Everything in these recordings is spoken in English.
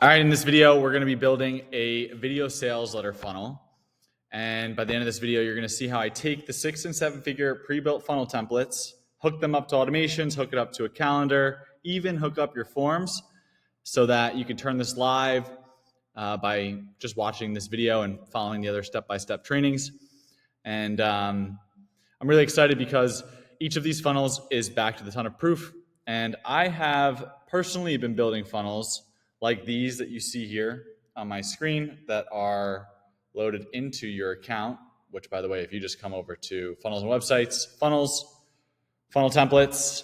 All right, in this video, we're going to be building a video sales letter funnel. And by the end of this video, you're going to see how I take the 6- and 7-figure pre-built funnel templates, hook them up to automations, hook it up to a calendar, even hook up your forms so that you can turn this live by just watching this video and following the other step-by-step trainings. And I'm really excited because each of these funnels is backed with a ton of proof. And I have personally been building funnels like these that you see here on my screen that are loaded into your account, which, by the way, if you just come over to Funnels and Websites, Funnels, Funnel Templates,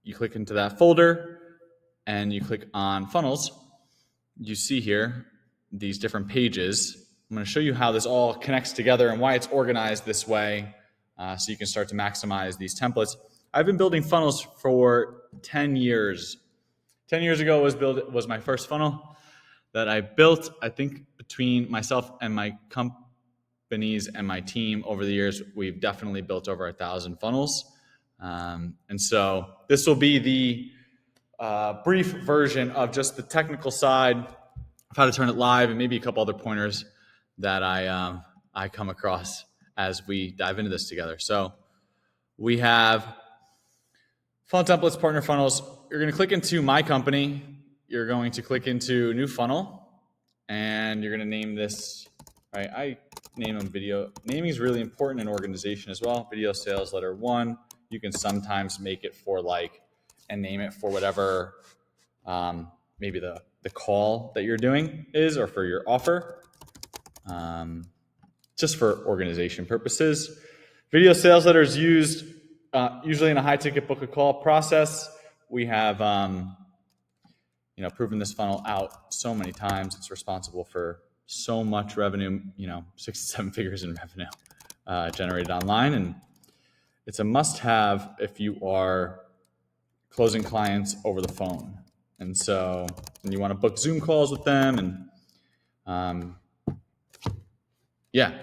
you click into that folder and you click on Funnels, you see here these different pages. I'm going to show you how this all connects together and why it's organized this way so you can start to maximize these templates. I've been building funnels for 10 years. 10 years ago was my first funnel that I built. I think between myself and my companies and my team over the years, we've definitely built over 1,000 funnels. And so this will be the brief version of just the technical side of how to turn it live and maybe a couple other pointers that I come across as we dive into this together. So we have funnel templates, partner funnels. You're going to click into my company. You're going to click into new funnel and you're going to name this, right? I name them video. Naming is really important in organization as well. Video sales letter 1. You can sometimes make it for and name it for whatever maybe the call that you're doing is, or for your offer, just for organization purposes. Video sales letter is used usually in a high ticket book a call process. We have proven this funnel out so many times. It's responsible for so much revenue, 6 to 7 figures in revenue generated online. And it's a must-have if you are closing clients over the phone. And so you want to book Zoom calls with them and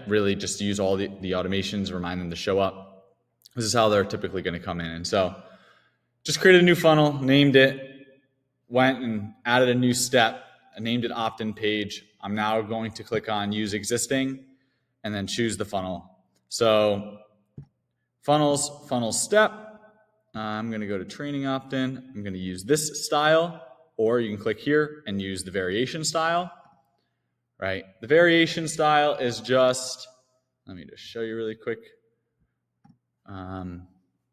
really just use all the automations, remind them to show up. This is how they're typically going to come in. And so just created a new funnel, named it, went and added a new step, and named it opt-in page. I'm now going to click on use existing and then choose the funnel. So funnels, funnel step. I'm going to go to training opt-in. I'm going to use this style, or you can click here and use the variation style, right? The variation style is just, let me just show you really quick.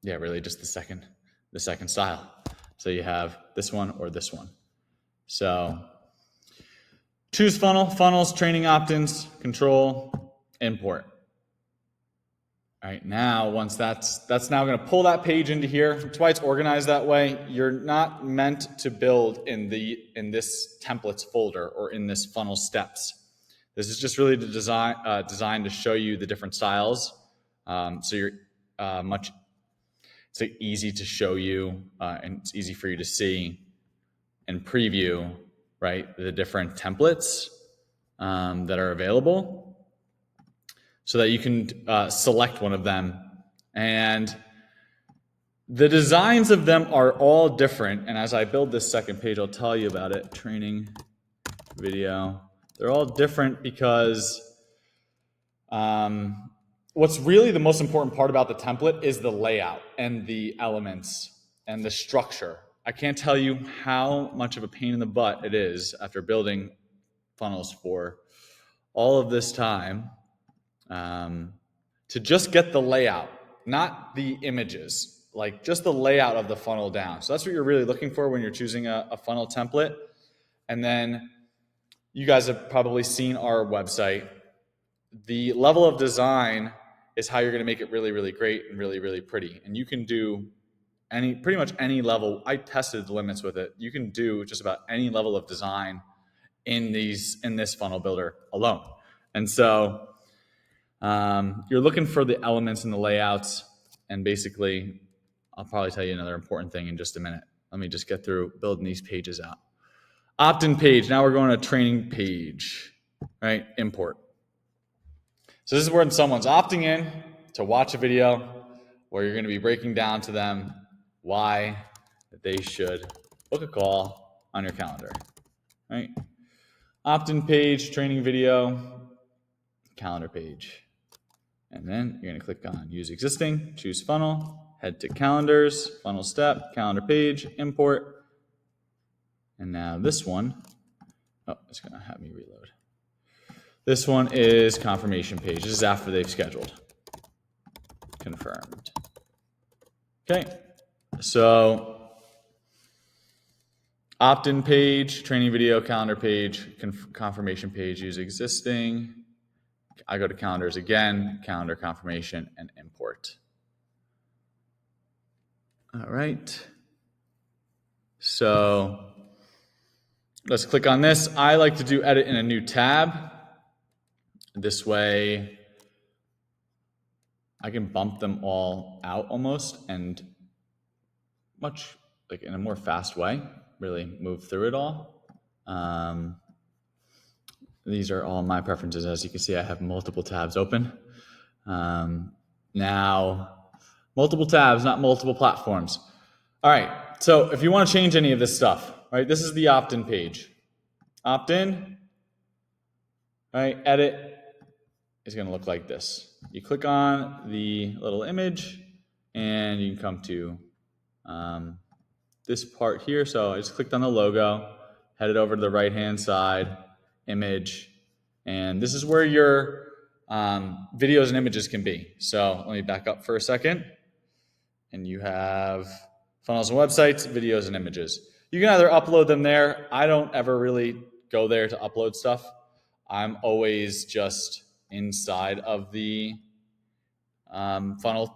Really just the second style. So you have this one or this one. So choose funnel, funnels, training opt-ins, control, import. All right, now once that's now going to pull that page into here. That's why it's organized that way. You're not meant to build in this templates folder or in this funnel steps. This is just really designed to show you the different styles. So you're it's easy to show you and it's easy for you to see and preview, right, the different templates that are available so that you can select one of them. And the designs of them are all different. And as I build this second page, I'll tell you about it. Training video. They're all different because what's really the most important part about the template is the layout and the elements and the structure. I can't tell you how much of a pain in the butt it is after building funnels for all of this time to just get the layout, not the images, just the layout of the funnel down. So that's what you're really looking for when you're choosing a funnel template. And then you guys have probably seen our website. The level of design is how you're going to make it really, really great and really, really pretty. And you can do pretty much any level. I tested the limits with it. You can do just about any level of design in this funnel builder alone. And so you're looking for the elements and the layouts. And basically, I'll probably tell you another important thing in just a minute. Let me just get through building these pages out. Opt-in page. Now we're going to training page, right? Import. So this is when someone's opting in to watch a video where you're going to be breaking down to them why they should book a call on your calendar. right? Opt-in page, training video, calendar page. And then you're going to click on use existing, choose funnel, head to calendars, funnel step, calendar page, import. And now this one, oh, it's going to have me reload. This one is confirmation page. This is after they've scheduled. Confirmed. Okay, so opt-in page, training video, calendar page, confirmation page, use existing. I go to calendars again, calendar confirmation, and import. All right. So let's click on this. I like to do edit in a new tab. This way I can bump them all out almost and much like in a more fast way, really move through it all. These are all my preferences. As you can see, I have multiple tabs open. Now, multiple tabs, not multiple platforms. All right, so if you want to change any of this stuff, right, this is the opt-in page. Opt-in, right, edit is going to look like this. You click on the little image, and you can come to this part here. So I just clicked on the logo, headed over to the right-hand side, image, and this is where your videos and images can be. So let me back up for a second. And you have funnels and websites, videos and images. You can either upload them there. I don't ever really go there to upload stuff. I'm always just inside of the funnel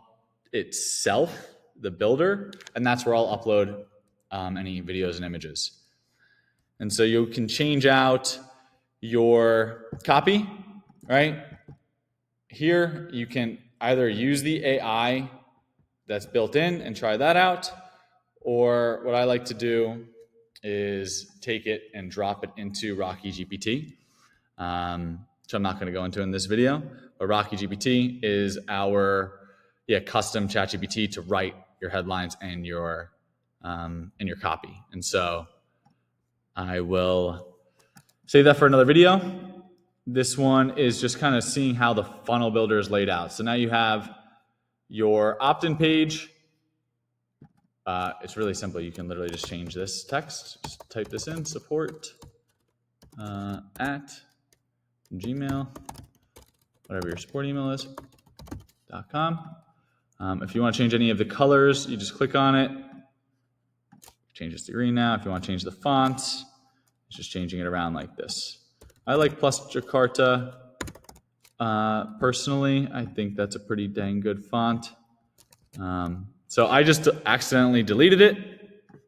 itself, the builder, and that's where I'll upload any videos and images. And so you can change out your copy, right? Here you can either use the AI that's built in and try that out, or what I like to do is take it and drop it into Rocky GPT, which I'm not going to go into in this video, but Rocky GPT is our custom ChatGPT to write your headlines and your copy. And so I will save that for another video. This one is just kind of seeing how the funnel builder is laid out. So now you have your opt-in page. It's really simple. You can literally just change this text. Just type this in, support at Gmail, whatever your support email is, .com. If you want to change any of the colors, you just click on it. Change this to green now. If you want to change the font, it's just changing it around like this. I like Plus Jakarta. Personally, I think that's a pretty dang good font. So I just accidentally deleted it,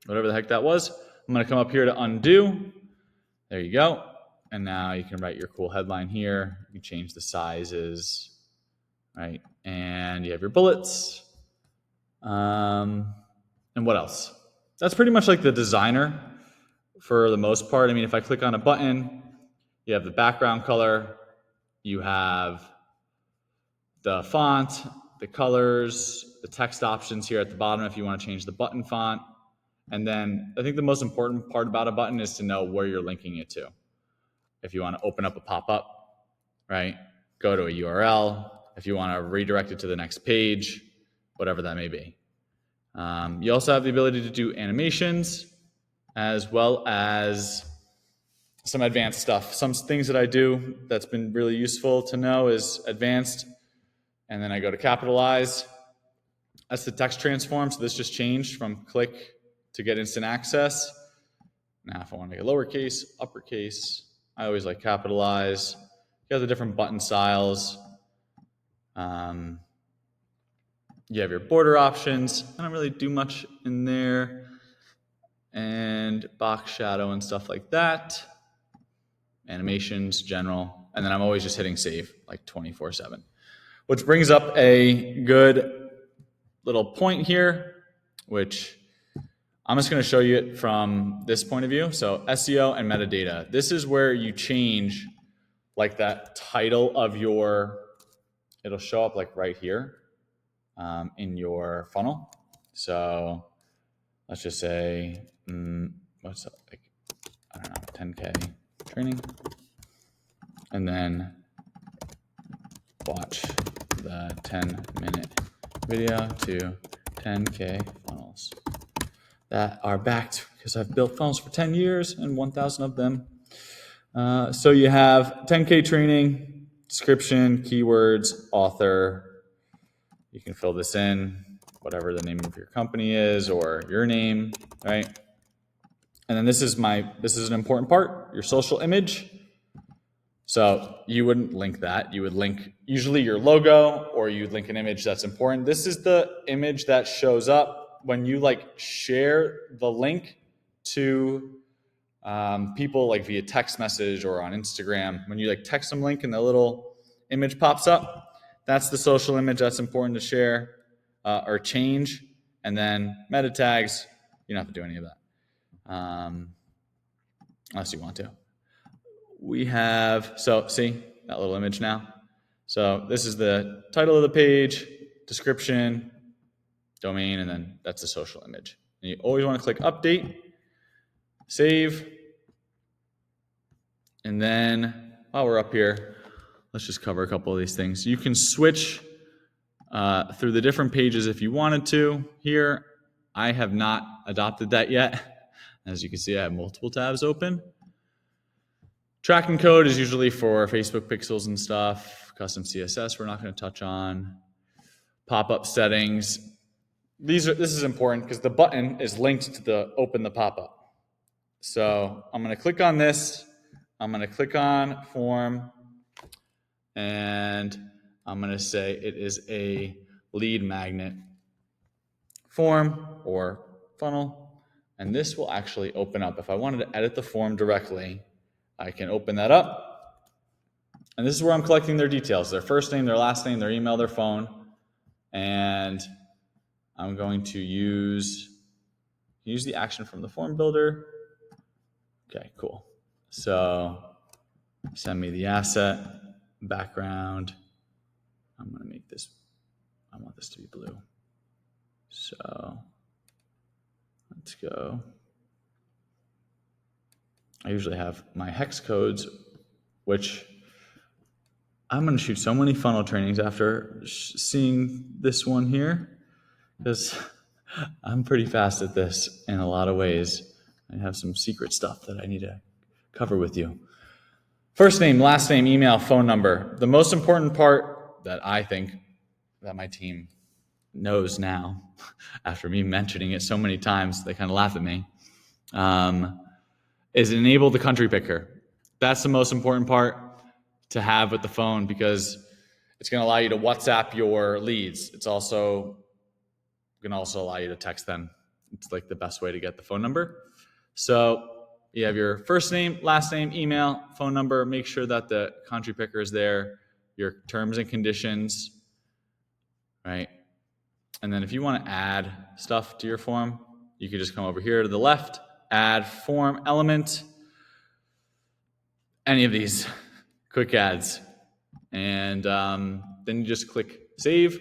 whatever the heck that was. I'm going to come up here to undo. There you go. And now you can write your cool headline here. You can change the sizes, right? And you have your bullets. And what else? That's pretty much like the designer for the most part. I mean, if I click on a button, you have the background color, you have the font, the colors, the text options here at the bottom if you want to change the button font. And then I think the most important part about a button is to know where you're linking it to. If you want to open up a pop-up, right, go to a URL. If you want to redirect it to the next page, whatever that may be. You also have the ability to do animations as well as some advanced stuff. Some things that I do that's been really useful to know is advanced, and then I go to capitalize. That's the text transform, so this just changed from click to get instant access. Now if I want to make it lowercase, uppercase, I always like capitalize. You have the different button styles. You have your border options. I don't really do much in there. And box shadow and stuff like that. Animations, general. And then I'm always just hitting save like 24/7. Which brings up a good little point here, which I'm just going to show you it from this point of view. So SEO and metadata. This is where you change like that title of your, it'll show up like right here in your funnel. So let's just say, what's up? Like, I don't know, 10K training, and then watch the 10-minute video to 10K funnels that are backed because I've built funnels for 10 years and 1,000 of them. So you have 10K training, description, keywords, author. You can fill this in, whatever the name of your company is or your name, right? And then this is an important part, your social image. So you wouldn't link that. You would link usually your logo, or you'd link an image that's important. This is the image that shows up when you share the link to people via text message or on Instagram. When you text them link and the little image pops up, that's the social image that's important to share or change. And then meta tags, you don't have to do any of that unless you want to. We have, so see that little image now? So this is the title of the page, description, domain, and then that's the social image. And you always want to click update, save, and then while we're up here, let's just cover a couple of these things. You can switch through the different pages if you wanted to. Here, I have not adopted that yet. As you can see, I have multiple tabs open. Tracking code is usually for Facebook pixels and stuff. Custom CSS we're not going to touch on. Pop-up settings. This is important because the button is linked to the open the pop-up. So I'm going to click on this. I'm going to click on form, and I'm going to say it is a lead magnet form or funnel. And this will actually open up. If I wanted to edit the form directly, I can open that up. And this is where I'm collecting their details, their first name, their last name, their email, their phone. And I'm going to use the action from the form builder. Okay, cool. So send me the asset, background. I'm going to make this, I want this to be blue. So let's go. I usually have my hex codes, which I'm going to shoot so many funnel trainings after seeing this one here, because I'm pretty fast at this in a lot of ways. I have some secret stuff that I need to cover with you. First name, last name, email, phone number. The most important part that I think that my team knows now, after me mentioning it so many times, they kind of laugh at me, is enable the country picker. That's the most important part to have with the phone, because it's going to allow you to WhatsApp your leads. It's also going to allow you to text them. It's the best way to get the phone number. So you have your first name, last name, email, phone number. Make sure that the country picker is there, your terms and conditions, right? And then if you want to add stuff to your form, you can just come over here to the left, add form element, any of these quick adds. And then you just click save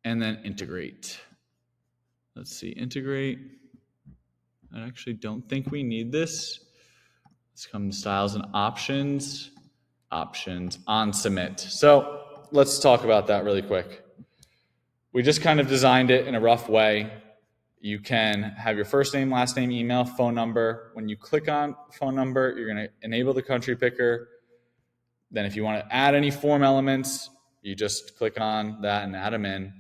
and then integrate. Let's see, integrate. I actually don't think we need this. Let's come to styles and options, on submit. So let's talk about that really quick. We just kind of designed it in a rough way. You can have your first name, last name, email, phone number. When you click on phone number, you're going to enable the country picker. Then if you want to add any form elements, you just click on that and add them in.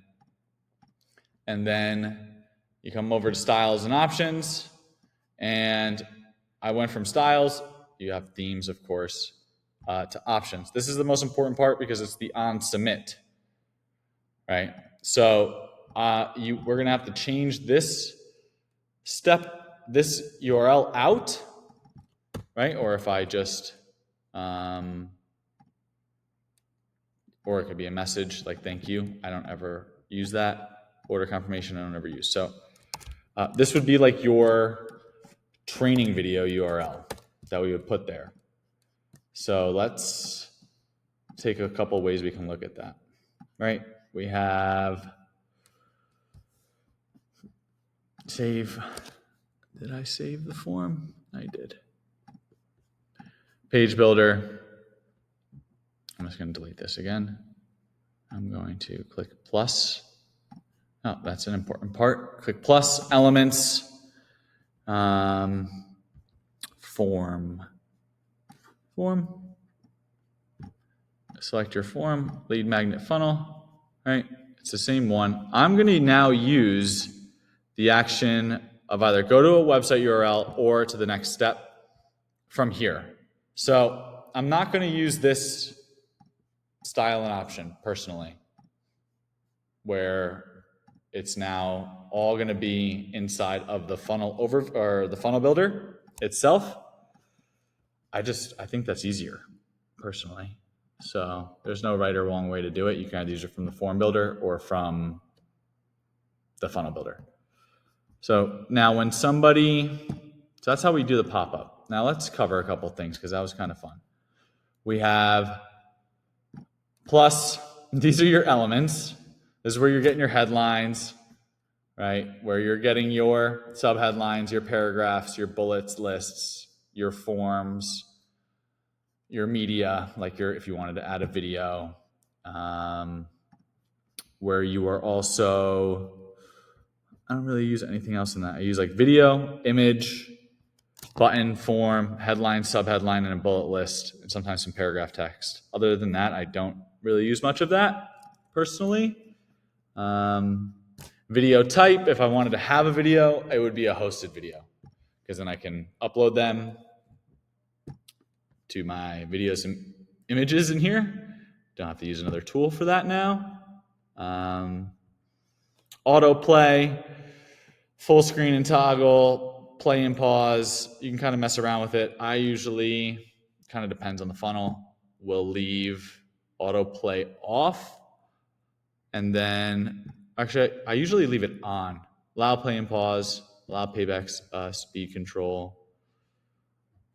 And then you come over to styles and options. And I went from styles, you have themes, of course, to options. This is the most important part because it's the on submit, right? So we're going to have to change this URL out, right? Or if I just, or it could be a message like thank you. I don't ever use that. Order confirmation, I don't ever use. So this would be your training video URL that we would put there. So let's take a couple ways we can look at that, right? We have save. Did I save the form? I did. page builder. I'm just going to delete this again. I'm going to click plus. Oh, that's an important part. Click plus, elements, form. Select your form, lead magnet funnel, right? It's the same one. I'm going to now use the action of either go to a website URL or to the next step from here. So I'm not going to use this style and option personally, where it's now all going to be inside of the funnel or the funnel builder itself. I think that's easier personally. So there's no right or wrong way to do it. You can either use it from the form builder or from the funnel builder. So now so that's how we do the pop-up. Now let's cover a couple things because that was kind of fun. We have plus, these are your elements. This is where you're getting your headlines, right? Where you're getting your subheadlines, your paragraphs, your bullets, lists, your forms, your media, like if you wanted to add a video, where you are also, I don't really use anything else in that. I use like video, image, button, form, headline, subheadline, and a bullet list, and sometimes some paragraph text. Other than that, I don't really use much of that personally. Video type, if I wanted to have a video, it would be a hosted video because then I can upload them to my videos and images in here. Don't have to use another tool for that now. Autoplay, full screen and toggle, play and pause. You can kind of mess around with it. I usually, kind of depends on the funnel, will leave autoplay off. And then, actually, I usually leave it on. Allow play and pause, allow payback speed control,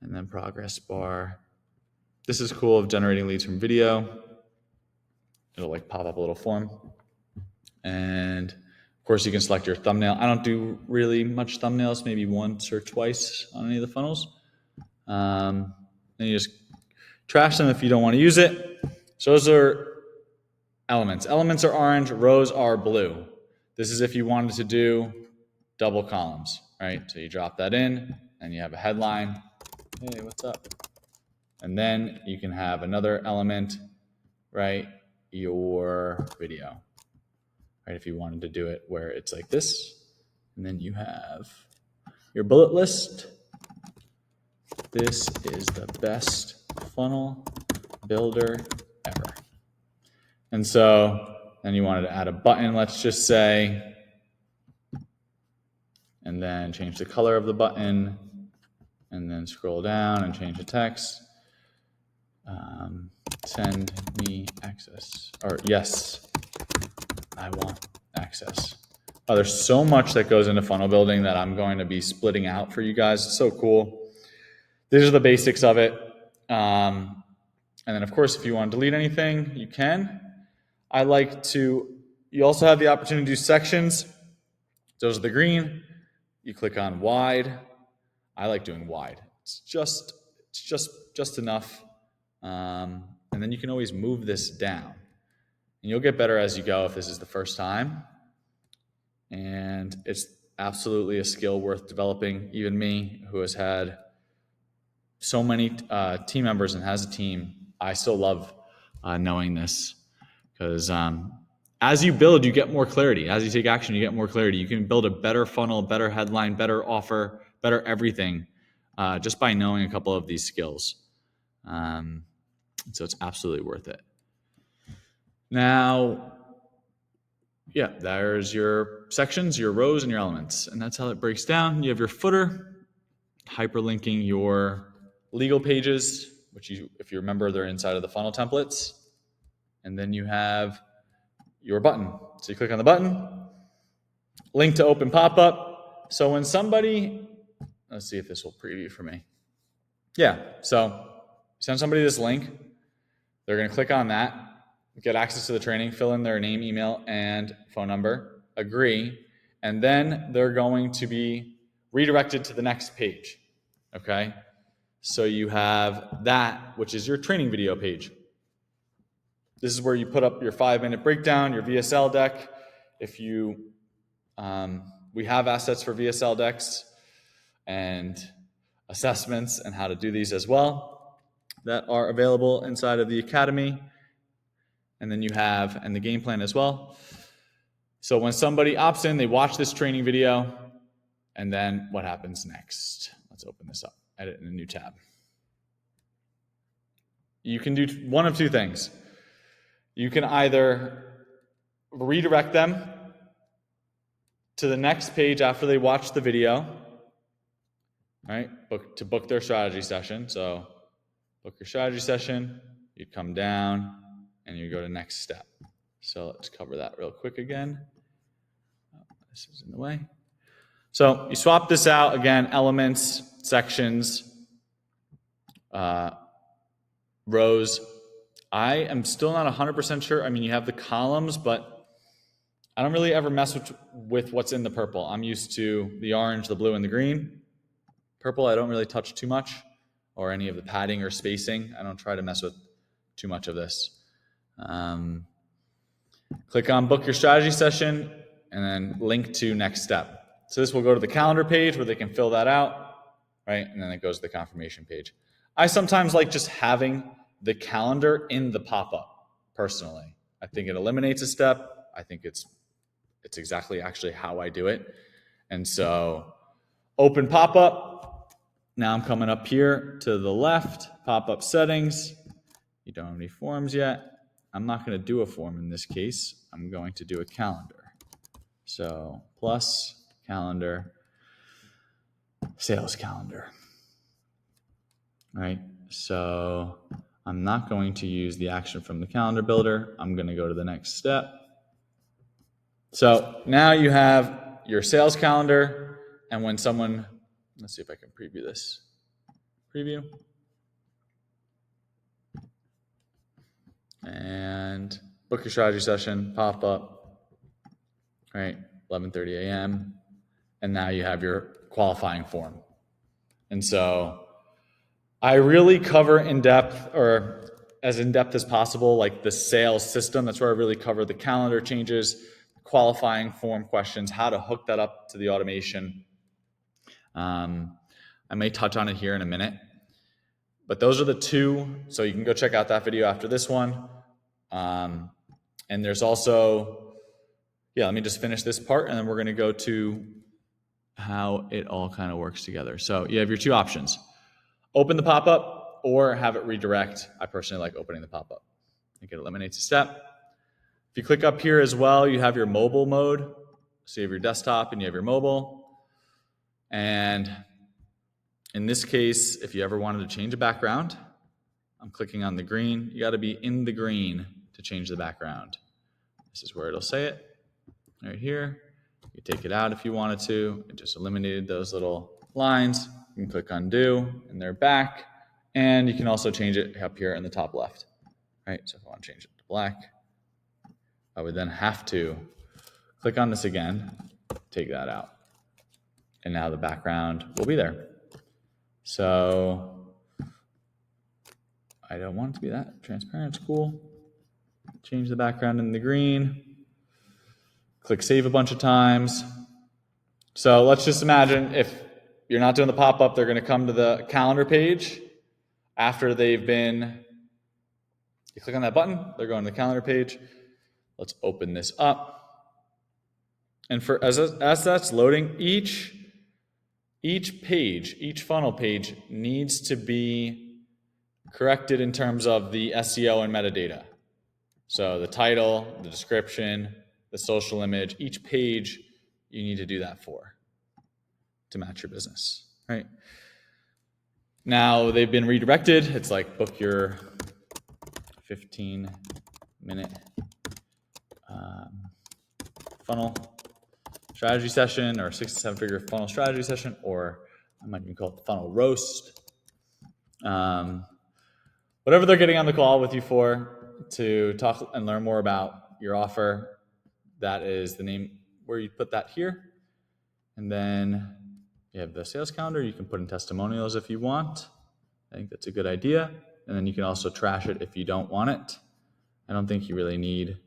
and then progress bar. This is cool of generating leads from video. It'll like pop up a little form. And of course you can select your thumbnail. I don't do really much thumbnails, maybe once or twice on any of the funnels. And you just trash them if you don't want to use it. So those are elements. Elements are orange, rows are blue. This is if you wanted to do double columns, right? So you drop that in and you have a headline. Hey, what's up? And then you can have another element, right? Your video, right? If you wanted to do it where it's like this, and then you have your bullet list. This is the best funnel builder ever. And so then you wanted to add a button, let's just say, and then change the color of the button, and then scroll down and change the text. Send me access, or yes, I want access. Oh, there's so much that goes into funnel building that I'm going to be splitting out for you guys. It's so cool. These are the basics of it. And then of course, if you want to delete anything, you can. You also have the opportunity to do sections. Those are the green. You click on wide. I like doing wide. It's just enough. And then you can always move this down. And you'll get better as you go if this is the first time. And it's absolutely a skill worth developing. Even me, who has had so many team members and has a team, I still love knowing this because as you build, you get more clarity. As you take action, you get more clarity. You can build a better funnel, better headline, better offer, better everything just by knowing a couple of these skills. So it's absolutely worth it. Now, yeah, there's your sections, your rows, and your elements. And that's how it breaks down. You have your footer, hyperlinking your legal pages, which if you remember, they're inside of the funnel templates. And then you have your button. So you click on the button, link to open pop-up. So when let's see if this will preview for me. Yeah, so send somebody this link. They're going to click on that, get access to the training, fill in their name, email, and phone number, agree, and then they're going to be redirected to the next page, okay? So you have that, which is your training video page. This is where you put up your 5-minute breakdown, your VSL deck. If you, we have assets for VSL decks and assessments and how to do these as well that are available inside of the Academy. And then you have, and the game plan as well. So when somebody opts in, they watch this training video, and then what happens next? Let's open this up, edit in a new tab. You can do one of two things. You can either redirect them to the next page after they watch the video, right? To book their strategy session. So book your strategy session, you'd come down and you go to next step. So let's cover that real quick again. This is in the way. So you swap this out again, elements, sections, rows. I am still not 100% sure. I mean, you have the columns, but I don't really ever mess with what's in the purple. I'm used to the orange, the blue, and the green. Purple, I don't really touch too much, or any of the padding or spacing. I don't try to mess with too much of this. Click on book your strategy session and then link to next step. So this will go to the calendar page where they can fill that out, right? And then it goes to the confirmation page. I sometimes like just having the calendar in the pop-up personally. I think it eliminates a step. I think it's exactly actually how I do it. And so open pop-up. Now I'm coming up here to the left, pop-up settings. You don't have any forms yet. I'm not going to do a form in this case. I'm going to do a calendar. So plus calendar, sales calendar. All right. So I'm not going to use the action from the calendar builder. I'm going to go to the next step. So now you have your sales calendar, and when someone, let's see if I can preview this. Preview. And book your strategy session, pop up, right? 11:30 a.m. And now you have your qualifying form. And so I really cover in depth, or as in depth as possible, like the sales system. That's where I really cover the calendar changes, qualifying form questions, how to hook that up to the automation. I may touch on it here in a minute, but those are the two. So you can go check out that video after this one. And there's also, let me just finish this part and then we're going to go to how it all kind of works together. So you have your two options. Open the pop-up or have it redirect. I personally like opening the pop-up. I think it eliminates a step. If you click up here as well, you have your mobile mode. So you have your desktop and you have your mobile. And in this case, if you ever wanted to change a background, I'm clicking on the green. You got to be in the green to change the background. This is where it'll say it, right here. You take it out if you wanted to. It just eliminated those little lines. You can click undo, and they're back. And you can also change it up here in the top left, right? So if I want to change it to black, I would then have to click on this again, take that out. And now the background will be there. So I don't want it to be that transparent. It's cool. Change the background in the green. Click save a bunch of times. So let's just imagine if you're not doing the pop-up, they're going to come to the calendar page after they've been, you click on that button, they're going to the calendar page. Let's open this up. And for as that's loading, each page, each funnel page needs to be corrected in terms of the SEO and metadata. So the title, the description, the social image, each page you need to do that for to match your business, right? Now they've been redirected. It's like book your 15-minute funnel strategy session, or 6 to 7-figure funnel strategy session, or I might even call it the funnel roast. Whatever they're getting on the call with you for to talk and learn more about your offer, that is the name where you put that here. And then you have the sales calendar. You can put in testimonials if you want. I think that's a good idea. And then you can also trash it if you don't want it. I don't think you really need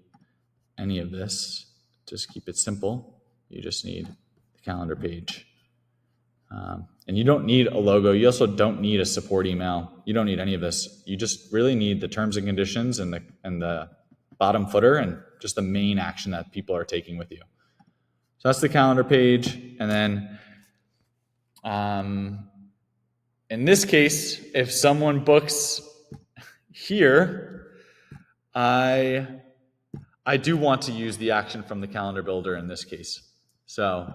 any of this. Just keep it simple. You just need the calendar page. And you don't need a logo. You also don't need a support email. You don't need any of this. You just really need the terms and conditions and the bottom footer and just the main action that people are taking with you. So that's the calendar page. And then in this case, if someone books here, I do want to use the action from the calendar builder in this case. So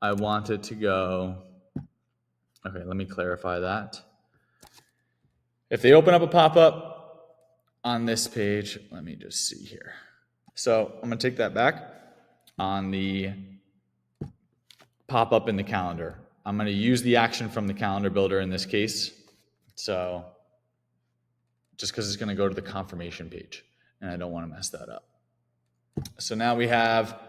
I want it to go, okay, let me clarify that. If they open up a pop-up on this page, let me just see here. So I'm gonna take that back on the pop-up in the calendar. I'm gonna use the action from the calendar builder in this case. So just because it's gonna go to the confirmation page and I don't wanna mess that up. So now we have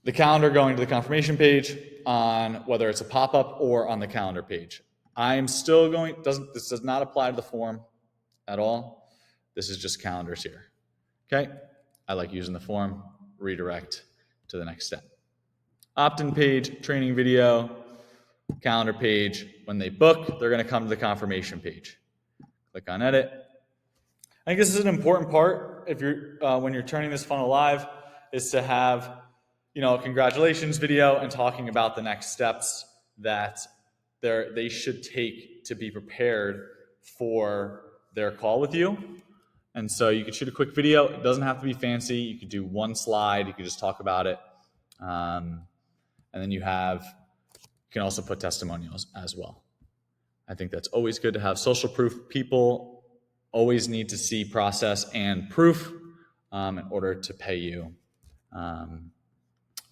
the calendar going to the confirmation page on whether it's a pop-up or on the calendar page. I'm still going, this does not apply to the form at all. This is just calendars here. Okay, I like using the form, redirect to the next step. Opt-in page, training video, calendar page. When they book, they're gonna come to the confirmation page. Click on edit. I think this is an important part if you're when you're turning this funnel live, is to have a congratulations video and talking about the next steps that they should take to be prepared for their call with you. And so you could shoot a quick video. It doesn't have to be fancy. You could do one slide. You could just talk about it. And then you can also put testimonials as well. I think that's always good to have social proof. People always need to see process and proof in order to pay you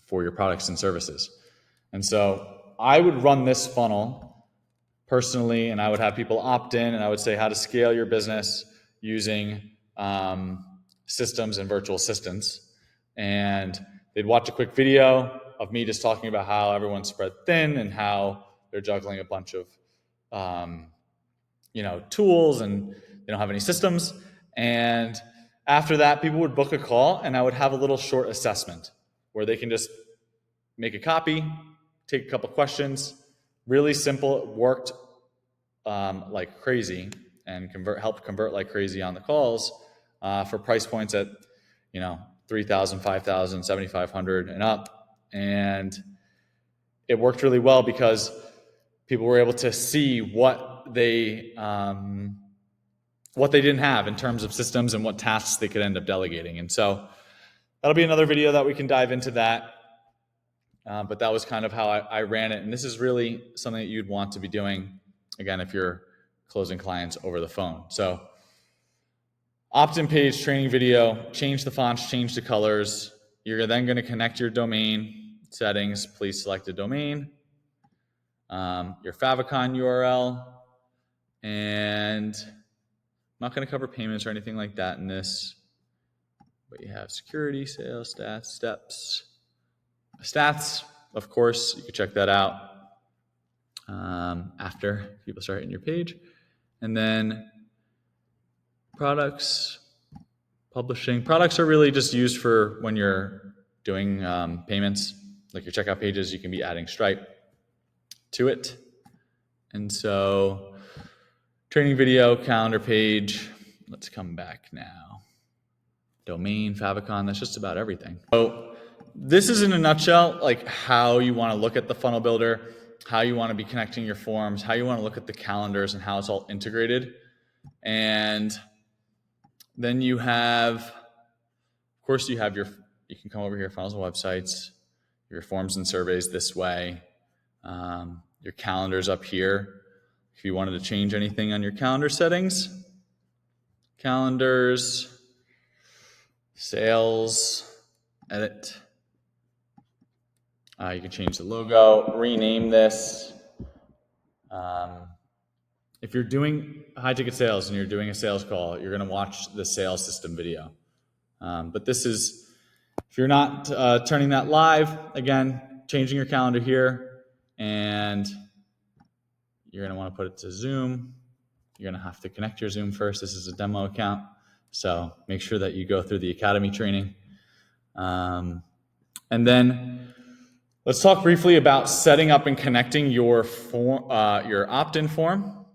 for your products and services. And so I would run this funnel personally, and I would have people opt in, and I would say how to scale your business using systems and virtual assistants. And they'd watch a quick video of me just talking about how everyone's spread thin and how they're juggling a bunch of tools and they don't have any systems. And after that, people would book a call, and I would have a little short assessment where they can just make a copy, take a couple questions. Really simple. It worked like crazy and helped convert like crazy on the calls for price points at $3,000, $5,000, $7,500 and up. And it worked really well because people were able to see what they didn't have in terms of systems and what tasks they could end up delegating. And so that'll be another video that we can dive into that. But that was kind of how I ran it. And this is really something that you'd want to be doing, again, if you're closing clients over the phone. So opt-in page, training video, change the fonts, change the colors. You're then going to connect your domain settings. Please select a domain, your favicon URL, and I'm not going to cover payments or anything like that in this, but you have security, sales, stats, steps. Stats, of course, you can check that out after people start hitting your page. And then products, publishing. Products are really just used for when you're doing payments, like your checkout pages. You can be adding Stripe to it. And so training video, calendar page. Let's come back now. Domain, favicon, that's just about everything. So this is in a nutshell, like how you want to look at the funnel builder, how you want to be connecting your forms, how you want to look at the calendars and how it's all integrated. And then you have, of course, you can come over here, funnels and websites, your forms and surveys this way, your calendars up here. If you wanted to change anything on your calendar settings, calendars, sales, edit. You can change the logo, rename this. If you're doing high ticket sales and you're doing a sales call, you're going to watch the sales system video. But this is, if you're not turning that live, again, changing your calendar here, and you're going to want to put it to Zoom. you're going to have to connect your Zoom first. This is a demo account, so make sure that you go through the Academy training. And then let's talk briefly about setting up and connecting your opt-in form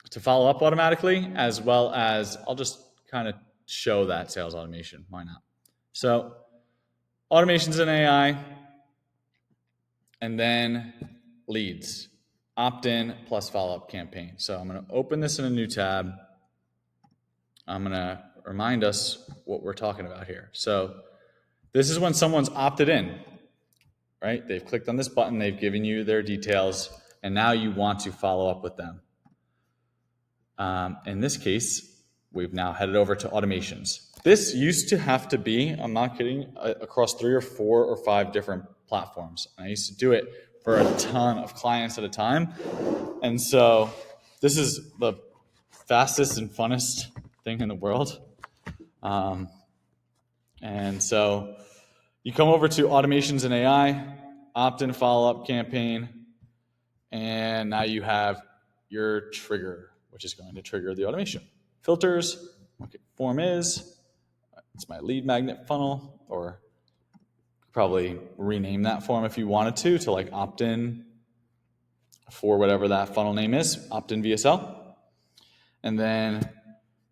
to follow up automatically, as well as I'll just kind of show that sales automation. Why not? So automations in AI, and then leads, opt-in plus follow-up campaign. So I'm going to open this in a new tab. I'm going to remind us what we're talking about here. So this is when someone's opted in, right? They've clicked on this button, they've given you their details, and now you want to follow up with them. In this case, we've now headed over to automations. This used to have to be, I'm not kidding, across 3 or 4 or 5 different platforms. And I used to do it for a ton of clients at a time. And so this is the fastest and funnest thing in the world. And so you come over to automations and AI, opt-in follow-up campaign, and now you have your trigger, which is going to trigger the automation. Filters, what form is, it's my lead magnet funnel, or probably rename that form if you wanted to like opt-in for whatever that funnel name is, opt-in VSL. And then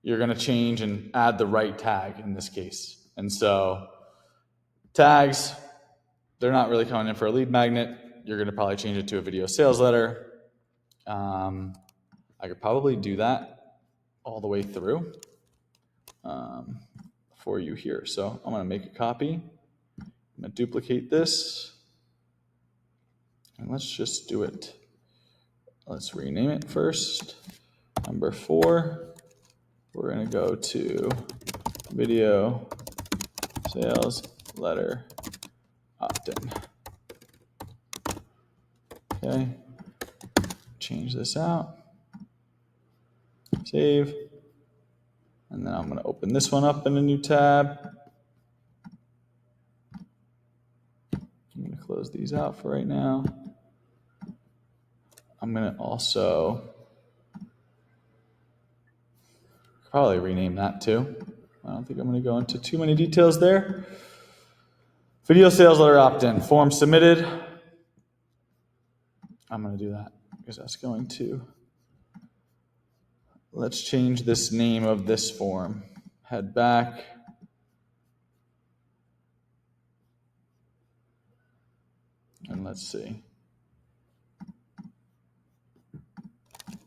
you're going to change and add the right tag in this case. And so tags, they're not really coming in for a lead magnet. You're going to probably change it to a video sales letter. I could probably do that all the way through for you here. So I'm going to make a copy. I'm going to duplicate this. And let's just do it. Let's rename it first. Number 4, we're going to go to video sales letter opt-in. Okay. Change this out. Save. And then I'm going to open this one up in a new tab. I'm going to close these out for right now. I'm going to also probably rename that too. I don't think I'm going to go into too many details there. Video sales letter opt-in, form submitted. I'm going to do that because that's going to, let's change this name of this form. Head back. And let's see.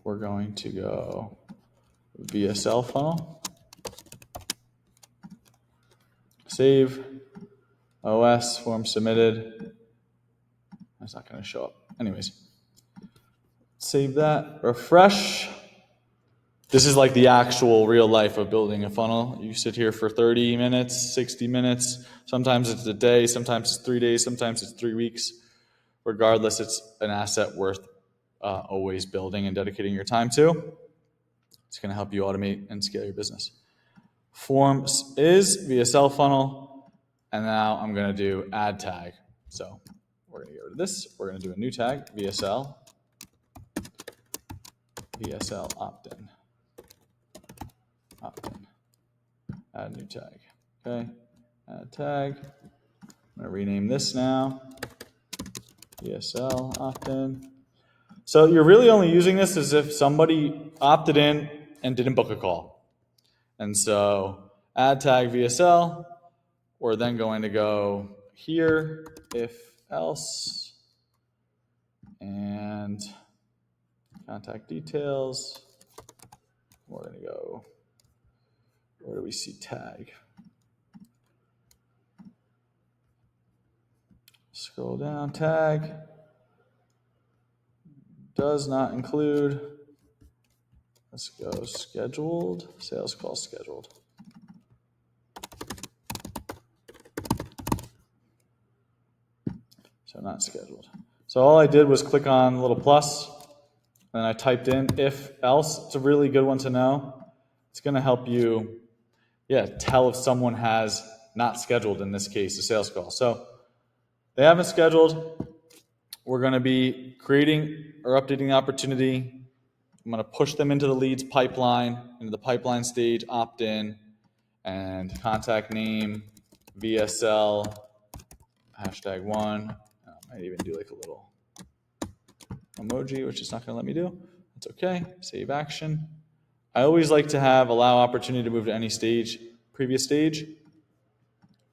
We're going to go VSL funnel. Save. OS, form submitted. That's not going to show up. Anyways, save that. Refresh. This is like the actual real life of building a funnel. You sit here for 30 minutes, 60 minutes. Sometimes it's a day, sometimes it's 3 days, sometimes it's 3 weeks. Regardless, it's an asset worth always building and dedicating your time to. It's going to help you automate and scale your business. Forms is VSL funnel, and now I'm going to do add tag. So we're going to get rid of this. We're going to do a new tag, VSL opt-in. Opt-in. Add new tag. Okay. Add tag. I'm going to rename this now. VSL opt-in. So you're really only using this as if somebody opted in and didn't book a call. And so add tag VSL. We're then going to go here, if else, and contact details. We're going to go, where do we see tag? Scroll down, tag. Does not include. Let's go scheduled, sales call scheduled. So not scheduled. So all I did was click on a little plus, and I typed in if else. It's a really good one to know. It's going to help you, tell if someone has not scheduled, in this case, a sales call. So they haven't scheduled. We're going to be creating or updating the opportunity I'm going to push them into the leads pipeline, into the pipeline stage, opt-in, and contact name, VSL, #1. I might even do like a little emoji, which it's not going to let me do. That's okay. Save action. I always like to have allow opportunity to move to any stage, previous stage.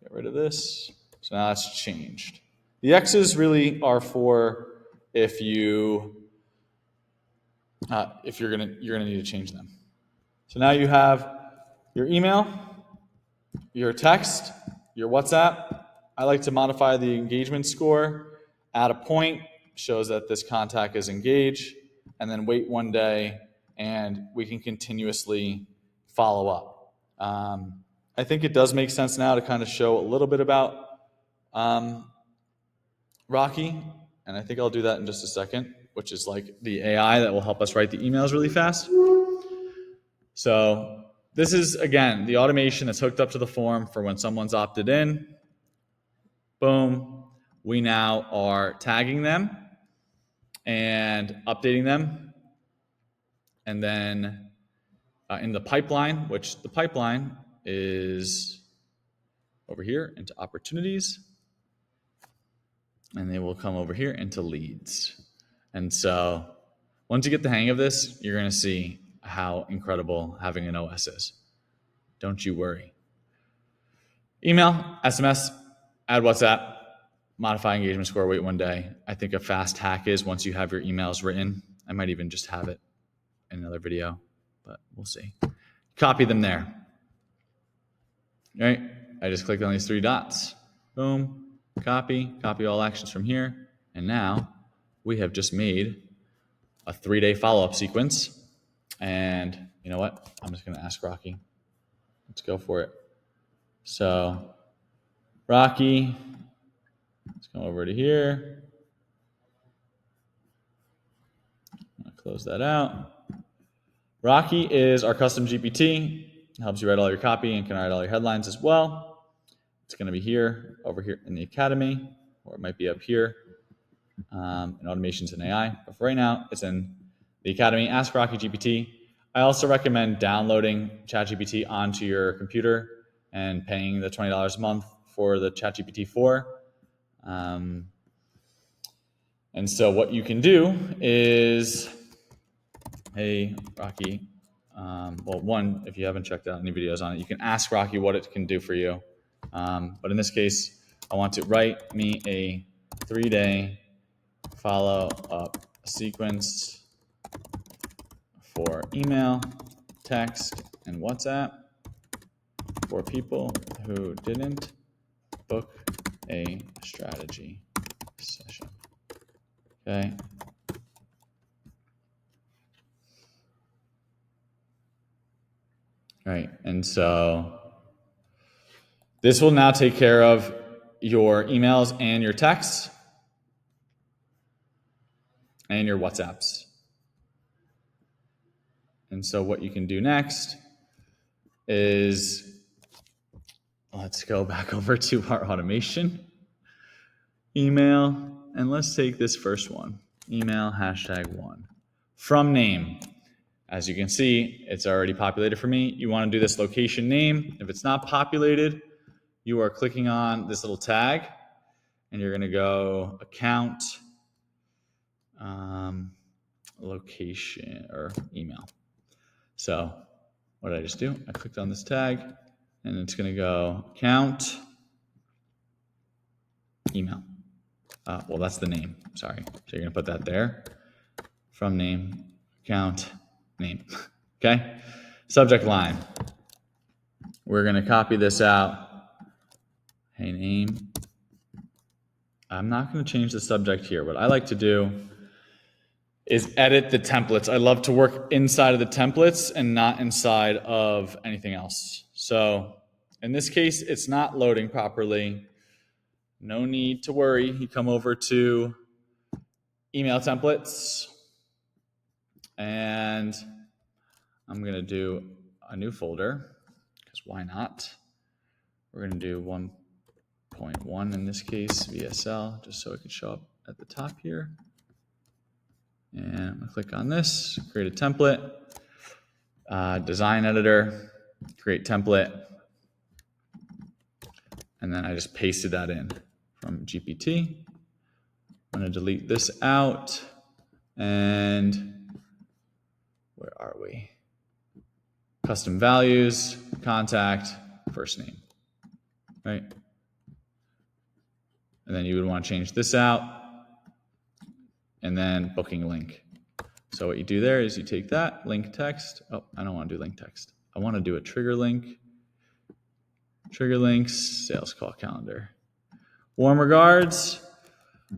Get rid of this. So now that's changed. The X's really are for if you're gonna need to change them. So now you have your email, your text, your WhatsApp. I like to modify the engagement score, add a point, shows that this contact is engaged, and then wait 1 day, and we can continuously follow up. I think it does make sense now to kind of show a little bit about Rocky, and I think I'll do that in just a second, which is like the AI that will help us write the emails really fast. So this is, again, the automation that's hooked up to the form for when someone's opted in. Boom. We now are tagging them and updating them. And then in the pipeline, which the pipeline is over here into opportunities. And they will come over here into leads. And so once you get the hang of this, you're going to see how incredible having an OS is. Don't you worry. Email, SMS, add WhatsApp, modify engagement score, wait 1 day. I think a fast hack is once you have your emails written, I might even just have it in another video, but we'll see. Copy them there. All right. I just clicked on these 3 dots. Boom. Copy all actions from here. And now we have just made a 3-day follow-up sequence. And you know what? I'm just going to ask Rocky. Let's go for it. So Rocky, let's come over to here. I'm going to close that out. Rocky is our custom GPT. It helps you write all your copy and can write all your headlines as well. It's going to be here, over here in the Academy, or it might be up here in Automations and AI. But for right now, it's in the Academy. Ask Rocky GPT. I also recommend downloading ChatGPT onto your computer and paying the $20 a month for the ChatGPT 4. And so what you can do is, hey, Rocky, well, one, if you haven't checked out any videos on it, you can ask Rocky what it can do for you. But in this case, I want to write me a 3-day follow-up sequence for email, text, and WhatsApp for people who didn't book a strategy session. Okay. All right. And so this will now take care of your emails and your texts and your WhatsApps. And so what you can do next is, let's go back over to our automation. Email, and let's take this first one. Email #1. From name. As you can see, it's already populated for me. You want to do this location name. If it's not populated, you are clicking on this little tag, and you're going to go account, location, or email. So what did I just do? I clicked on this tag, and it's going to go account, email. Well, that's the name. Sorry. So you're going to put that there. From name, account, name. Okay? Subject line. We're going to copy this out. Hey, name. I'm not going to change the subject here. What I like to do is edit the templates. I love to work inside of the templates and not inside of anything else. So in this case, it's not loading properly. No need to worry. You come over to email templates, and I'm going to do a new folder, because why not? We're going to do 1.1 in this case, VSL, just so it can show up at the top here. And I'm gonna click on this, create a template, design editor, create template. And then I just pasted that in from GPT. I'm gonna delete this out. And where are we? Custom values, contact, first name, right? And then you would want to change this out and then booking link. So what you do there is you take that link text. Oh, I don't want to do link text. I want to do a trigger link. Trigger links, sales call calendar. Warm regards.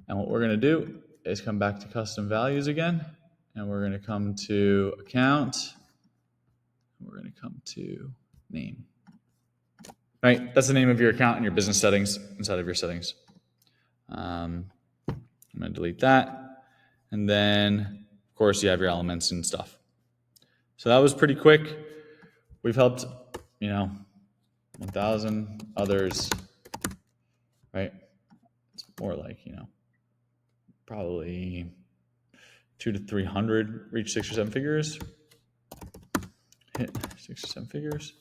And what we're going to do is come back to custom values again. And we're going to come to account. We're going to come to name. Right? That's the name of your account and your business settings inside of your settings. I'm going to delete that. And then, of course, you have your elements and stuff. So that was pretty quick. We've helped, 1,000 others, right? It's more like, probably 200 to 300 reach 6 or 7 figures. Hit 6 or 7 figures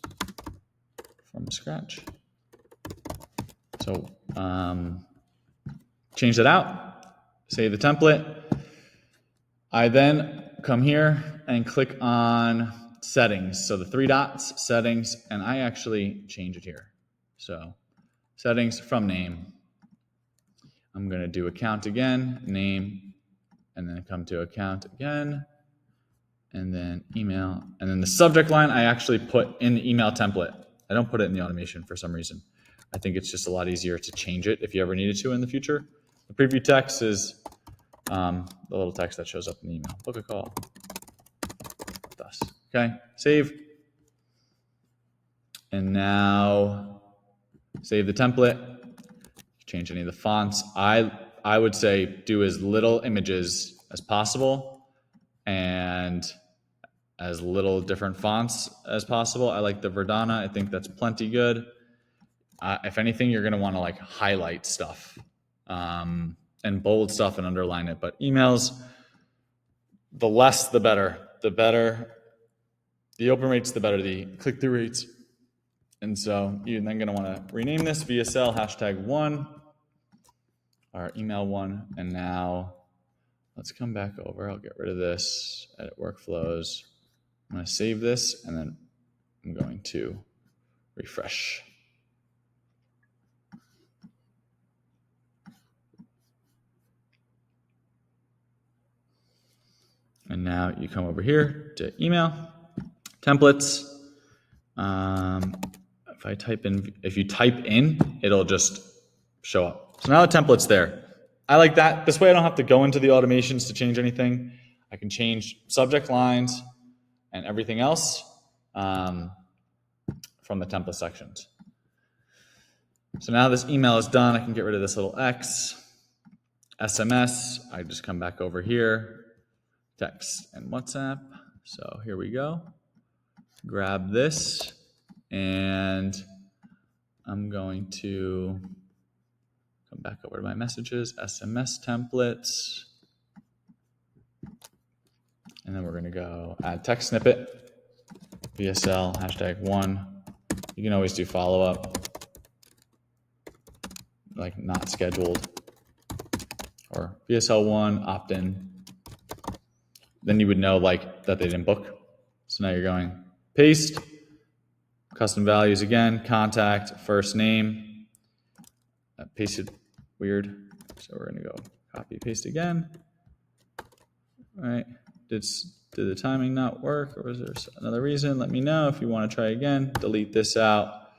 from scratch. So change that out, save the template. I then come here and click on settings. So the 3 dots, settings, and I actually change it here. So settings from name. I'm going to do account again, name, and then come to account again, and then email. And then the subject line I actually put in the email template. I don't put it in the automation for some reason. I think it's just a lot easier to change it if you ever needed to in the future. The preview text is the little text that shows up in the email. Book a call with us. Okay, save. And now save the template. Change any of the fonts. I would say do as little images as possible and as little different fonts as possible. I like the Verdana. I think that's plenty good. If anything, you're going to want to like highlight stuff and bold stuff and underline it. But emails, the less, the better. The better the open rates, the better the click-through rates. And so you're then going to want to rename this VSL #1 or email 1. And now let's come back over. I'll get rid of this, edit workflows. I'm going to save this and then I'm going to refresh. And now you come over here to email, templates. If you type in, it'll just show up. So now the template's there. I like that. This way I don't have to go into the automations to change anything. I can change subject lines and everything else from the template sections. So now this email is done. I can get rid of this little X. SMS, I just come back over here. Text and WhatsApp. So here we go. Grab this and I'm going to come back over to my messages, SMS templates. And then we're going to go add text snippet, VSL #1. You can always do follow-up, like not scheduled, or VSL1 opt-in. Then you would know like that they didn't book. So now you're going paste, custom values again, contact, first name, pasted weird. So we're going to go copy, paste again. All right. Did the timing not work or was there another reason? Let me know if you want to try again. Delete this out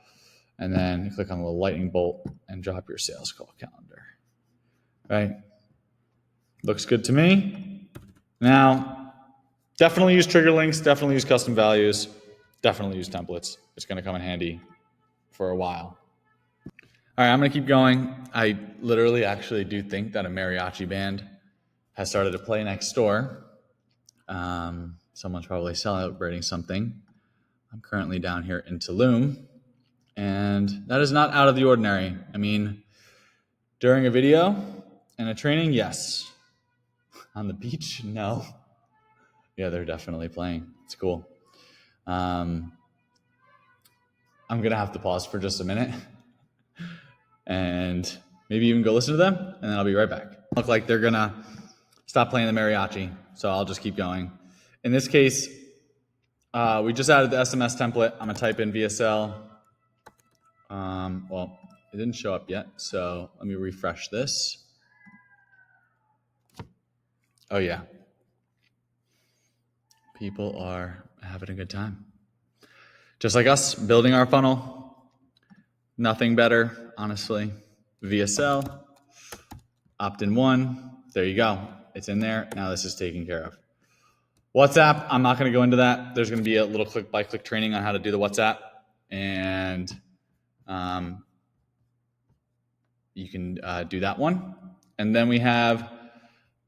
and then click on the little lightning bolt and drop your sales call calendar. Right. Looks good to me. Now, definitely use trigger links, definitely use custom values, definitely use templates. It's going to come in handy for a while. All right, I'm going to keep going. I literally actually do think that a mariachi band has started to play next door. Someone's probably celebrating something. I'm currently down here in Tulum, and that is not out of the ordinary. I mean, during a video and a training, yes. On the beach? No. Yeah, they're definitely playing. It's cool. I'm going to have to pause for just a minute and maybe even go listen to them, and then I'll be right back. Look like they're going to stop playing the mariachi, so I'll just keep going. In this case, we just added the SMS template. I'm going to type in VSL. Well, it didn't show up yet, so let me refresh this. Oh, yeah. People are having a good time. Just like us, building our funnel. Nothing better, honestly. VSL, opt-in 1. There you go. It's in there. Now this is taken care of. WhatsApp, I'm not going to go into that. There's going to be a little click-by-click training on how to do the WhatsApp. And you can do that one. And then we have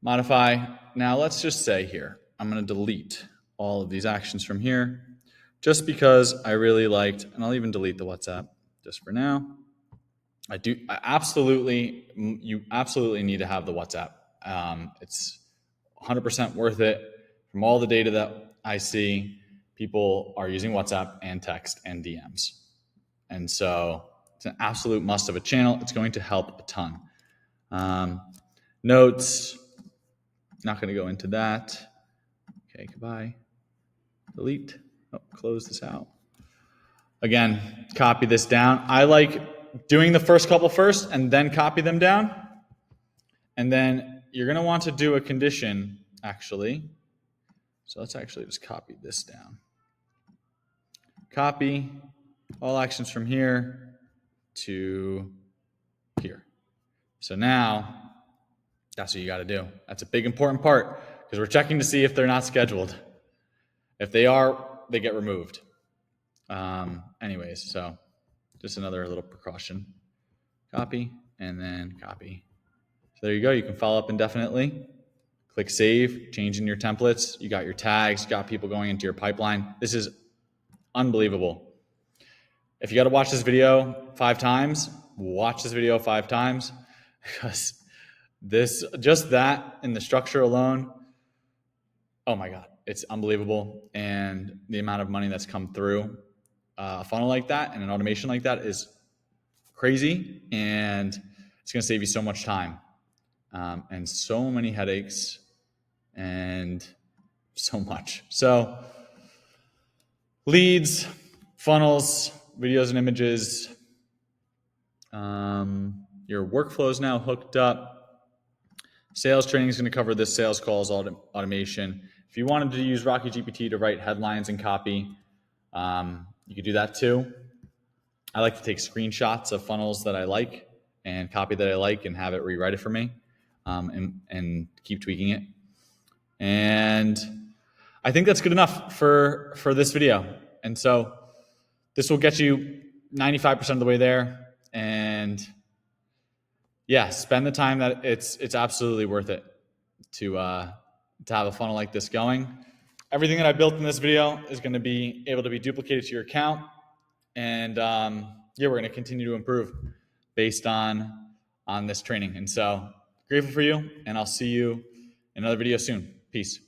modify. Now let's just say here, I'm going to delete all of these actions from here just because I really liked, and I'll even delete the WhatsApp just for now. You absolutely need to have the WhatsApp. It's 100% worth it. From all the data that I see, people are using WhatsApp and text and DMs. And so it's an absolute must of a channel. It's going to help a ton. Notes, not going to go into that. Okay, goodbye. Delete. Oh, close this out. Again, copy this down. I like doing the first couple first and then copy them down. And then you're going to want to do a condition, actually. So let's actually just copy this down. Copy all actions from here to here. So now that's what you got to do. That's a big important part because we're checking to see if they're not scheduled. If they are, they get removed. Anyways, so just another little precaution. Copy and then copy. So there you go. You can follow up indefinitely. Click save, changing your templates. You got your tags, you got people going into your pipeline. This is unbelievable. If you got to watch this video 5 times, watch this video 5 times because just that in the structure alone, oh my God, it's unbelievable. And the amount of money that's come through a funnel like that and an automation like that is crazy. And it's going to save you so much time and so many headaches and so much. So leads, funnels, videos and images, your workflow is now hooked up. Sales training is going to cover this sales calls automation. If you wanted to use Rocky GPT to write headlines and copy, you could do that too. I like to take screenshots of funnels that I like and copy that I like and have it rewrite it for me and keep tweaking it. And I think that's good enough for this video. And so this will get you 95% of the way there. And yeah, spend the time that it's absolutely worth it to have a funnel like this going. Everything that I built in this video is going to be able to be duplicated to your account. And yeah, we're going to continue to improve based on this training. And so grateful for you, and I'll see you in another video soon. Peace.